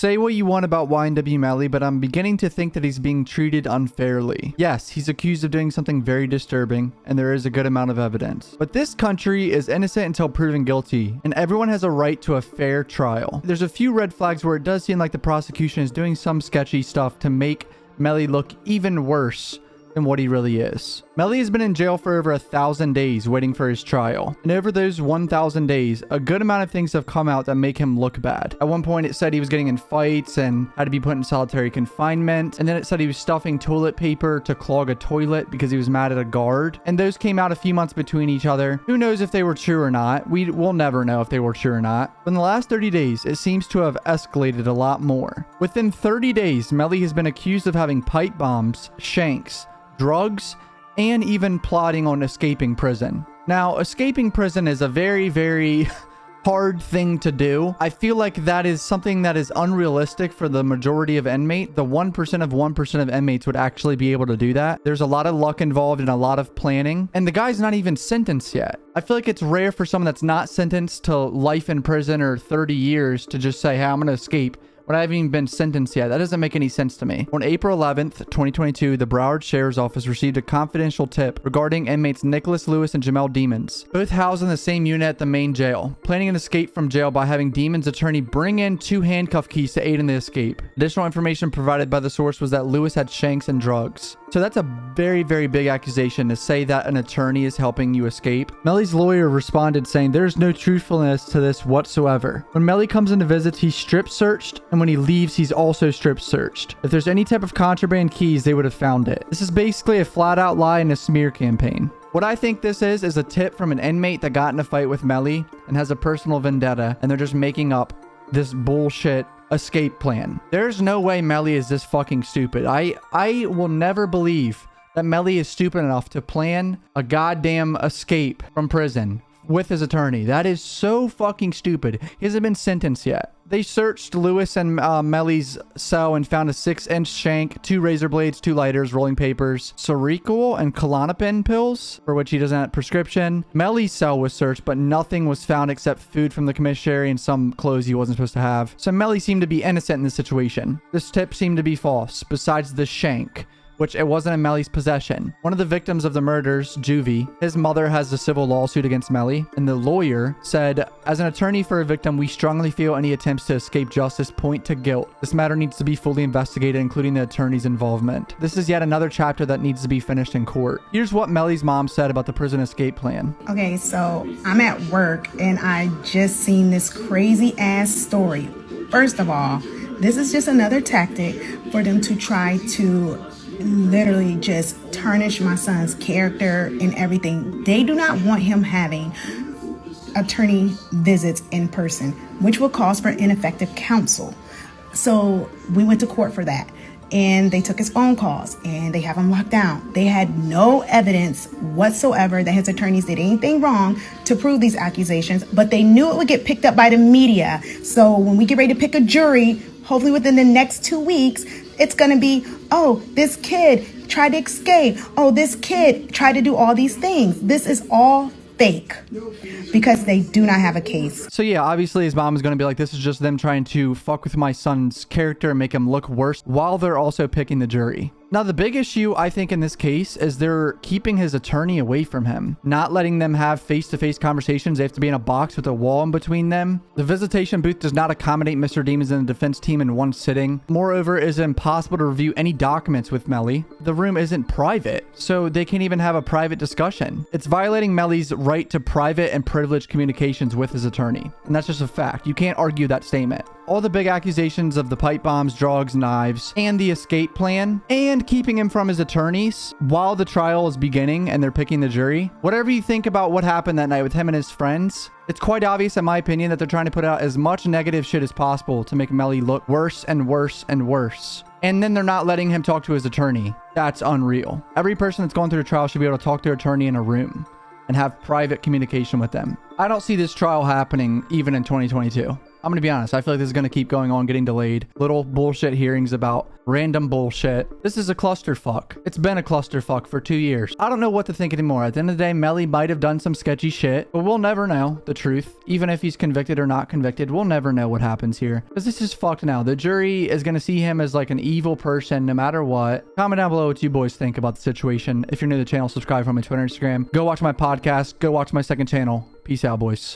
Say what you want about YNW Melly, but I'm beginning to think that he's being treated unfairly. Yes, he's accused of doing something very disturbing, and there is a good amount of evidence. But this country is innocent until proven guilty, and everyone has a right to a fair trial. There's a few red flags where it does seem like the prosecution is doing some sketchy stuff to make Melly look even worse than what he really is. Melly has been in jail for over 1,000 days waiting for his trial. And over those 1,000 days, a good amount of things have come out that make him look bad. At one point, it said he was getting in fights and had to be put in solitary confinement. And then it said he was stuffing toilet paper to clog a toilet because he was mad at a guard. And those came out a few months between each other. Who knows if they were true or not? We'll never know if they were true or not. But in the last 30 days, it seems to have escalated a lot more. Within 30 days, Melly has been accused of having pipe bombs, shanks, drugs, and even plotting on escaping prison. Now, escaping prison is a very, very hard thing to do. I feel like that is something that is unrealistic for the majority of inmates. The 1% of 1% of inmates would actually be able to do that. There's a lot of luck involved and a lot of planning. And the guy's not even sentenced yet. I feel like it's rare for someone that's not sentenced to life in prison or 30 years to just say, hey, I'm going to escape when I haven't even been sentenced yet. That doesn't make any sense to me. On April 11th, 2022, the Broward Sheriff's Office received a confidential tip regarding inmates Nicholas Lewis and Jamel Demons, both housed in the same unit at the main jail, planning an escape from jail by having Demons' attorney bring in 2 handcuff keys to aid in the escape. Additional information provided by the source was that Lewis had shanks and drugs. So that's a very, very big accusation to say that an attorney is helping you escape. Melly's lawyer responded saying there's no truthfulness to this whatsoever. When Melly comes into visits, he's strip searched, and when he leaves, he's also strip searched. If there's any type of contraband keys, they would have found it. This is basically a flat out lie and a smear campaign. What I think this is a tip from an inmate that got in a fight with Melly and has a personal vendetta, and they're just making up this bullshit escape plan. There's no way Melly is this fucking stupid. I will never believe that Melly is stupid enough to plan a goddamn escape from prison with his attorney. That is so fucking stupid. He hasn't been sentenced yet. They searched Lewis and Melly's cell and found a 6-inch shank, 2 razor blades, 2 lighters, rolling papers, Seroquel and Klonopin pills, for which he doesn't have a prescription. Melly's cell was searched, but nothing was found except food from the commissary and some clothes he wasn't supposed to have. So Melly seemed to be innocent in this situation. This tip seemed to be false, besides the shank, which it wasn't in Melly's possession. One of the victims of the murders, Juvie, his mother has a civil lawsuit against Melly, and the lawyer said, as an attorney for a victim, we strongly feel any attempts to escape justice point to guilt. This matter needs to be fully investigated, including the attorney's involvement. This is yet another chapter that needs to be finished in court. Here's what Melly's mom said about the prison escape plan. Okay, so I'm at work and I just seen this crazy ass story. First of all, this is just another tactic for them to try to literally just tarnish my son's character and everything. They do not want him having attorney visits in person, which will cause for ineffective counsel. So we went to court for that, and they took his phone calls and they have him locked down. They had no evidence whatsoever that his attorneys did anything wrong to prove these accusations, but they knew it would get picked up by the media. So when we get ready to pick a jury, hopefully within the next 2 weeks, it's going to be, oh, this kid tried to escape. Oh, this kid tried to do all these things. This is all fake because they do not have a case. So yeah, obviously his mom is going to be like, this is just them trying to fuck with my son's character and make him look worse while they're also picking the jury. Now, the big issue, I think, in this case is they're keeping his attorney away from him, not letting them have face-to-face conversations. They have to be in a box with a wall in between them. The visitation booth does not accommodate Mr. Demons and the defense team in one sitting. Moreover, it is impossible to review any documents with Melly. The room isn't private, so they can't even have a private discussion. It's violating Melly's right to private and privileged communications with his attorney. And that's just a fact. You can't argue that statement. All the big accusations of the pipe bombs, drugs, knives, and the escape plan, and keeping him from his attorneys while the trial is beginning and they're picking the jury. Whatever you think about what happened that night with him and his friends, it's quite obvious, in my opinion, that they're trying to put out as much negative shit as possible to make Melly look worse and worse and worse. And then they're not letting him talk to his attorney. That's unreal. Every person that's going through a trial should be able to talk to their attorney in a room and have private communication with them. I don't see this trial happening even in 2022. I'm gonna be honest. I feel like this is gonna keep going on, getting delayed. Little bullshit hearings about random bullshit. This is a clusterfuck. It's been a clusterfuck for 2 years. I don't know what to think anymore. At the end of the day, Melly might have done some sketchy shit, but we'll never know the truth. Even if he's convicted or not convicted, we'll never know what happens here. Because this is fucked now. The jury is gonna see him as like an evil person no matter what. Comment down below what you boys think about the situation. If you're new to the channel, subscribe from my Twitter, Instagram. Go watch my podcast. Go watch my second channel. Peace out, boys.